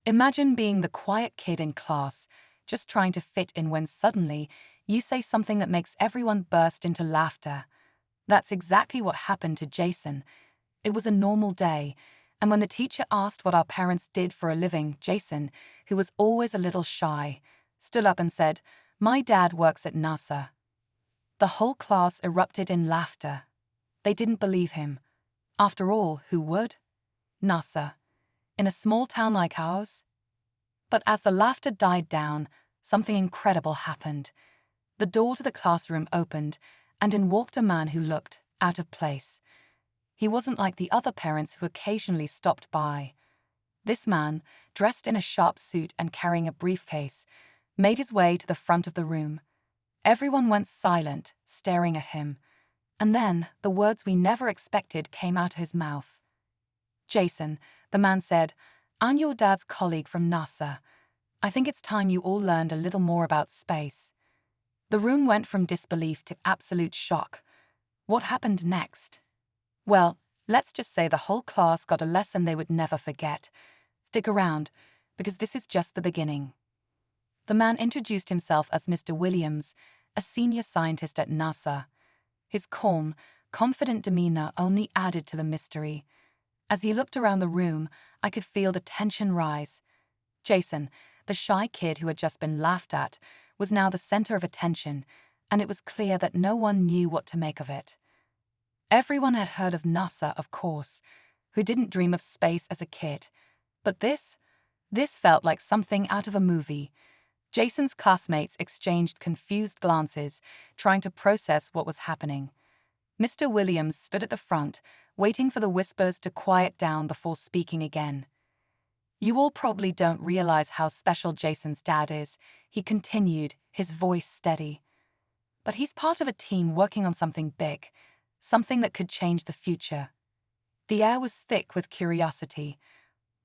Imagine being the quiet kid in class, just trying to fit in when suddenly you say something that makes everyone burst into laughter. That's exactly what happened to Jason. It was a normal day, and when the teacher asked what our parents did for a living, Jason, who was always a little shy, stood up and said, "My dad works at NASA." The whole class erupted in laughter. They didn't believe him. After all, who would? NASA. In a small town like ours? But as the laughter died down, something incredible happened. The door to the classroom opened, and in walked a man who looked out of place. He wasn't like the other parents who occasionally stopped by. This man, dressed in a sharp suit and carrying a briefcase, made his way to the front of the room. Everyone went silent, staring at him. And then, the words we never expected came out of his mouth. "Jason," the man said, "I'm your dad's colleague from NASA. I think it's time you all learned a little more about space." The room went from disbelief to absolute shock. What happened next? Well, let's just say the whole class got a lesson they would never forget. Stick around, because this is just the beginning. The man introduced himself as Mr. Williams, a senior scientist at NASA. His calm, confident demeanor only added to the mystery. As he looked around the room, I could feel the tension rise. Jason, the shy kid who had just been laughed at, was now the center of attention, and it was clear that no one knew what to make of it. Everyone had heard of NASA, of course. Who didn't dream of space as a kid? But this felt like something out of a movie. Jason's classmates exchanged confused glances, trying to process what was happening. Mr. Williams stood at the front, waiting for the whispers to quiet down before speaking again. "You all probably don't realize how special Jason's dad is," he continued, his voice steady. "But he's part of a team working on something big, something that could change the future." The air was thick with curiosity.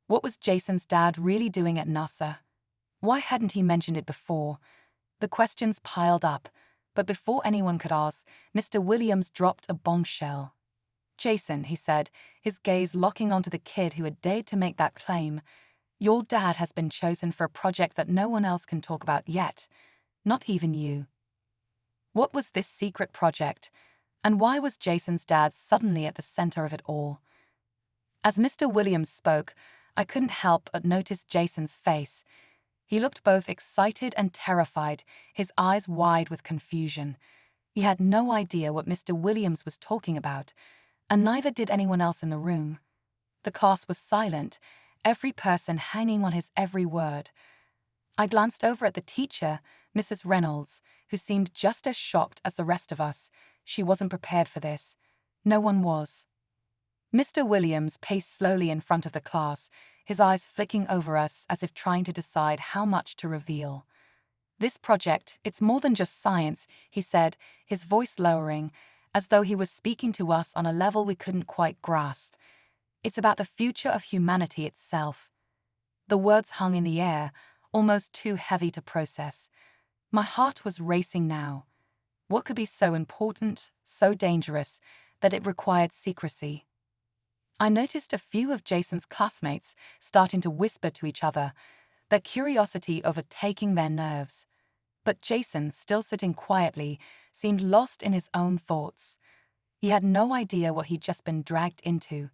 What was Jason's dad really doing at NASA? Why hadn't he mentioned it before? The questions piled up, but before anyone could ask, Mr. Williams dropped a bombshell. "Jason," he said, his gaze locking onto the kid who had dared to make that claim, "your dad has been chosen for a project that no one else can talk about yet, not even you." What was this secret project, and why was Jason's dad suddenly at the center of it all? As Mr. Williams spoke, I couldn't help but notice Jason's face. He looked both excited and terrified, his eyes wide with confusion. He had no idea what Mr. Williams was talking about, and neither did anyone else in the room. The class was silent, every person hanging on his every word. I glanced over at the teacher, Mrs. Reynolds, who seemed just as shocked as the rest of us. She wasn't prepared for this. No one was. Mr. Williams paced slowly in front of the class, his eyes flicking over us as if trying to decide how much to reveal. "This project, it's more than just science," he said, his voice lowering, as though he was speaking to us on a level we couldn't quite grasp. "It's about the future of humanity itself." The words hung in the air, almost too heavy to process. My heart was racing now. What could be so important, so dangerous, that it required secrecy? I noticed a few of Jason's classmates starting to whisper to each other, their curiosity overtaking their nerves. But Jason, still sitting quietly, seemed lost in his own thoughts. He had no idea what he'd just been dragged into.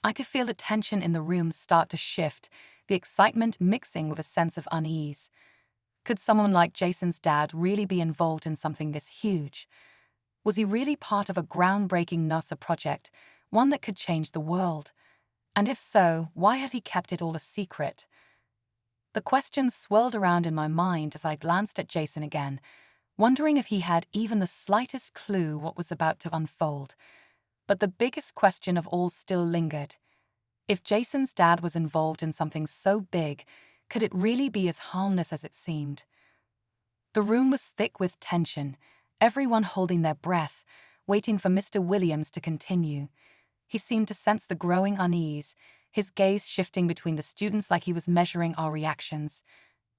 I could feel the tension in the room start to shift, the excitement mixing with a sense of unease. Could someone like Jason's dad really be involved in something this huge? Was he really part of a groundbreaking NASA project, one that could change the world? And if so, why had he kept it all a secret? The questions swirled around in my mind as I glanced at Jason again, wondering if he had even the slightest clue what was about to unfold. But the biggest question of all still lingered. If Jason's dad was involved in something so big, could it really be as harmless as it seemed? The room was thick with tension, everyone holding their breath, waiting for Mr. Williams to continue. He seemed to sense the growing unease, his gaze shifting between the students like he was measuring our reactions.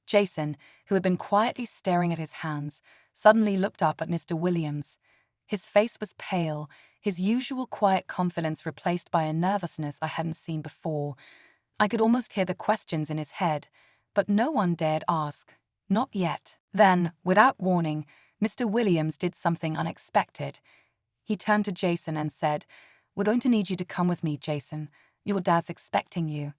Jason, who had been quietly staring at his hands, suddenly looked up at Mr. Williams. His face was pale, his usual quiet confidence replaced by a nervousness I hadn't seen before. I could almost hear the questions in his head, but no one dared ask. Not yet. Then, without warning, Mr. Williams did something unexpected. He turned to Jason and said, "We're going to need you to come with me, Jason. Your dad's expecting you."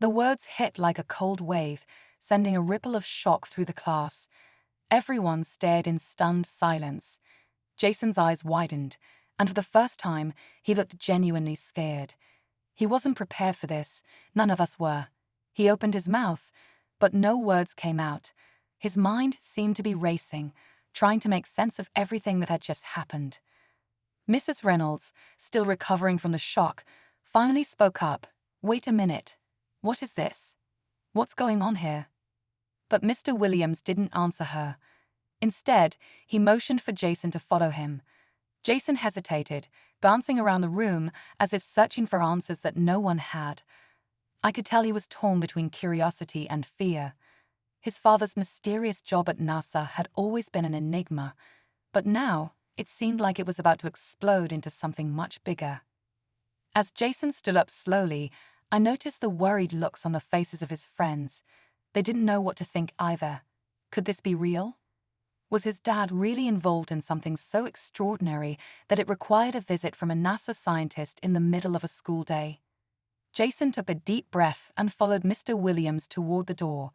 The words hit like a cold wave, sending a ripple of shock through the class. Everyone stared in stunned silence. Jason's eyes widened, and for the first time, he looked genuinely scared. He wasn't prepared for this. None of us were. He opened his mouth, but no words came out. His mind seemed to be racing, trying to make sense of everything that had just happened. Mrs. Reynolds, still recovering from the shock, finally spoke up. "Wait a minute. What is this? What's going on here?" But Mr. Williams didn't answer her. Instead, he motioned for Jason to follow him. Jason hesitated, glancing around the room as if searching for answers that no one had. I could tell he was torn between curiosity and fear. His father's mysterious job at NASA had always been an enigma, but now it seemed like it was about to explode into something much bigger. As Jason stood up slowly, I noticed the worried looks on the faces of his friends. They didn't know what to think either. Could this be real? Was his dad really involved in something so extraordinary that it required a visit from a NASA scientist in the middle of a school day? Jason took a deep breath and followed Mr. Williams toward the door.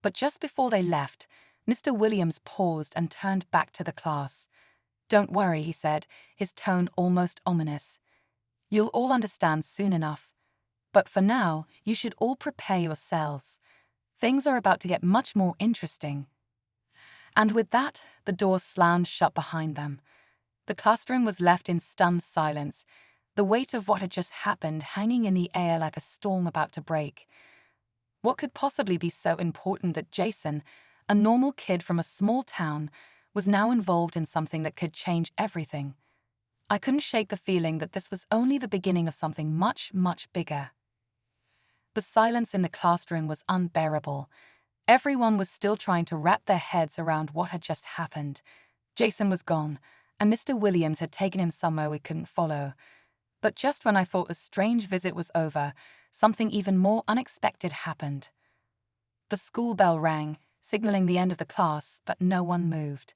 But just before they left, Mr. Williams paused and turned back to the class. "Don't worry," he said, his tone almost ominous. "You'll all understand soon enough. But for now, you should all prepare yourselves. Things are about to get much more interesting." And with that, the door slammed shut behind them. The classroom was left in stunned silence, the weight of what had just happened hanging in the air like a storm about to break. What could possibly be so important that Jason, a normal kid from a small town, was now involved in something that could change everything? I couldn't shake the feeling that this was only the beginning of something much, much bigger. The silence in the classroom was unbearable. Everyone was still trying to wrap their heads around what had just happened. Jason was gone, and Mr. Williams had taken him somewhere we couldn't follow. But just when I thought the strange visit was over, something even more unexpected happened. The school bell rang, signaling the end of the class, but no one moved.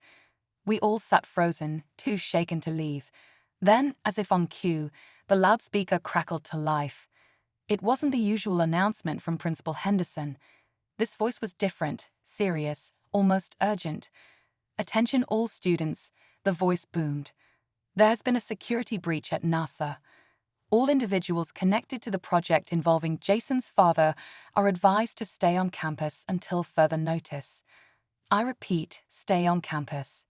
We all sat frozen, too shaken to leave. Then, as if on cue, the loudspeaker crackled to life. It wasn't the usual announcement from Principal Henderson. This voice was different, serious, almost urgent. "Attention all students," the voice boomed. "There has been a security breach at NASA. All individuals connected to the project involving Jason's father are advised to stay on campus until further notice." I repeat, stay on campus.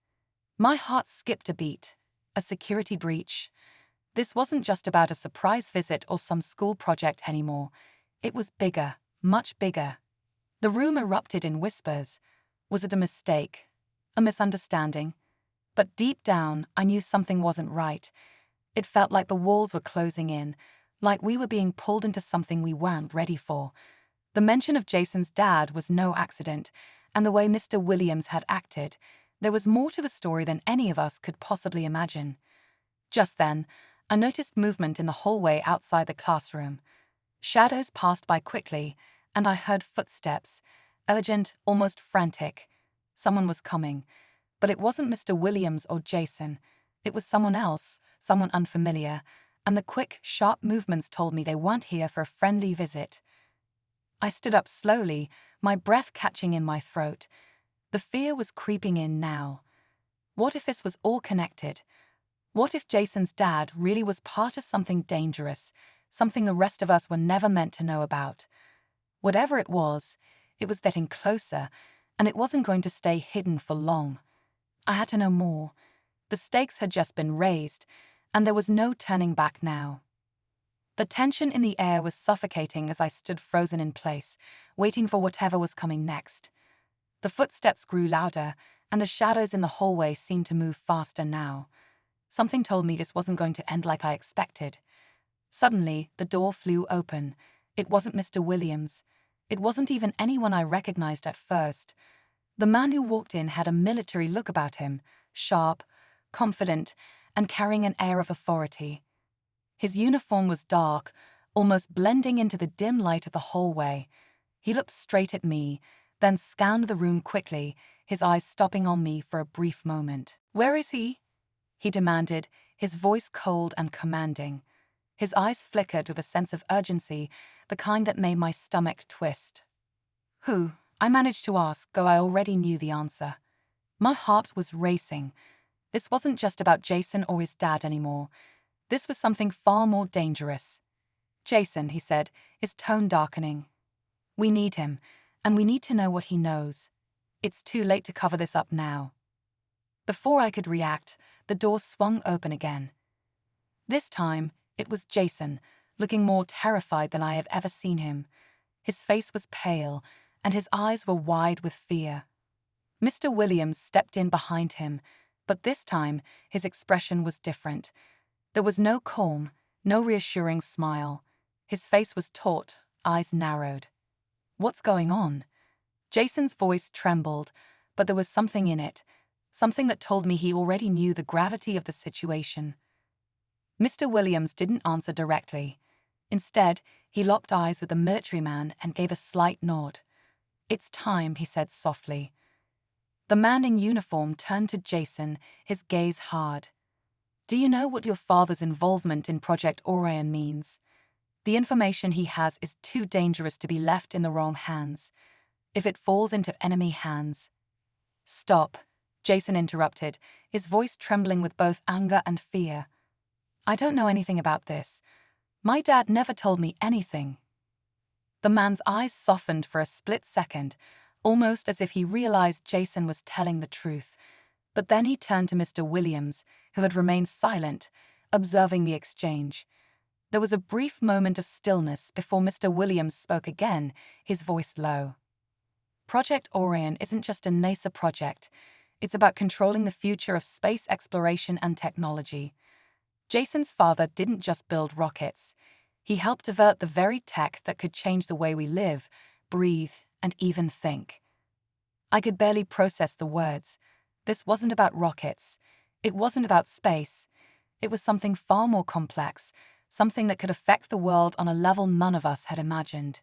My heart skipped a beat. A security breach. This wasn't just about a surprise visit or some school project anymore. It was bigger, much bigger. The room erupted in whispers. Was it a mistake? A misunderstanding? But deep down, I knew something wasn't right. It felt like the walls were closing in, like we were being pulled into something we weren't ready for. The mention of Jason's dad was no accident, and the way Mr. Williams had acted, there was more to the story than any of us could possibly imagine. Just then, I noticed movement in the hallway outside the classroom. Shadows passed by quickly, and I heard footsteps, urgent, almost frantic. Someone was coming, but it wasn't Mr. Williams or Jason. It was someone else, someone unfamiliar, and the quick, sharp movements told me they weren't here for a friendly visit. I stood up slowly, my breath catching in my throat. The fear was creeping in now. What if this was all connected? What if Jason's dad really was part of something dangerous, something the rest of us were never meant to know about? Whatever it was getting closer, and it wasn't going to stay hidden for long. I had to know more. The stakes had just been raised, and there was no turning back now. The tension in the air was suffocating as I stood frozen in place, waiting for whatever was coming next. The footsteps grew louder, and the shadows in the hallway seemed to move faster now. Something told me this wasn't going to end like I expected. Suddenly, the door flew open. It wasn't Mr. Williams. It wasn't even anyone I recognized at first. The man who walked in had a military look about him, sharp, confident, and carrying an air of authority. His uniform was dark, almost blending into the dim light of the hallway. He looked straight at me, then scanned the room quickly, his eyes stopping on me for a brief moment. "Where is he?" he demanded, his voice cold and commanding. His eyes flickered with a sense of urgency, the kind that made my stomach twist. "Who?" I managed to ask, though I already knew the answer. My heart was racing. This wasn't just about Jason or his dad anymore. This was something far more dangerous. "Jason," he said, his tone darkening. "We need him, and we need to know what he knows. It's too late to cover this up now." Before I could react, the door swung open again. This time, it was Jason, looking more terrified than I had ever seen him. His face was pale, and his eyes were wide with fear. Mr. Williams stepped in behind him, but this time, his expression was different. There was no calm, no reassuring smile. His face was taut, eyes narrowed. "What's going on?" Jason's voice trembled, but there was something in it, something that told me he already knew the gravity of the situation. Mr. Williams didn't answer directly. Instead, he locked eyes with the military man and gave a slight nod. "It's time," he said softly. The man in uniform turned to Jason, his gaze hard. "Do you know what your father's involvement in Project Orion means? The information he has is too dangerous to be left in the wrong hands. If it falls into enemy hands—" "Stop," Jason interrupted, his voice trembling with both anger and fear. "I don't know anything about this. My dad never told me anything." The man's eyes softened for a split second, almost as if he realized Jason was telling the truth. But then he turned to Mr. Williams, who had remained silent, observing the exchange. There was a brief moment of stillness before Mr. Williams spoke again, his voice low. "Project Orion isn't just a NASA project. It's about controlling the future of space exploration and technology. Jason's father didn't just build rockets. He helped develop the very tech that could change the way we live, breathe, and even think." I could barely process the words. This wasn't about rockets. It wasn't about space. It was something far more complex, something that could affect the world on a level none of us had imagined.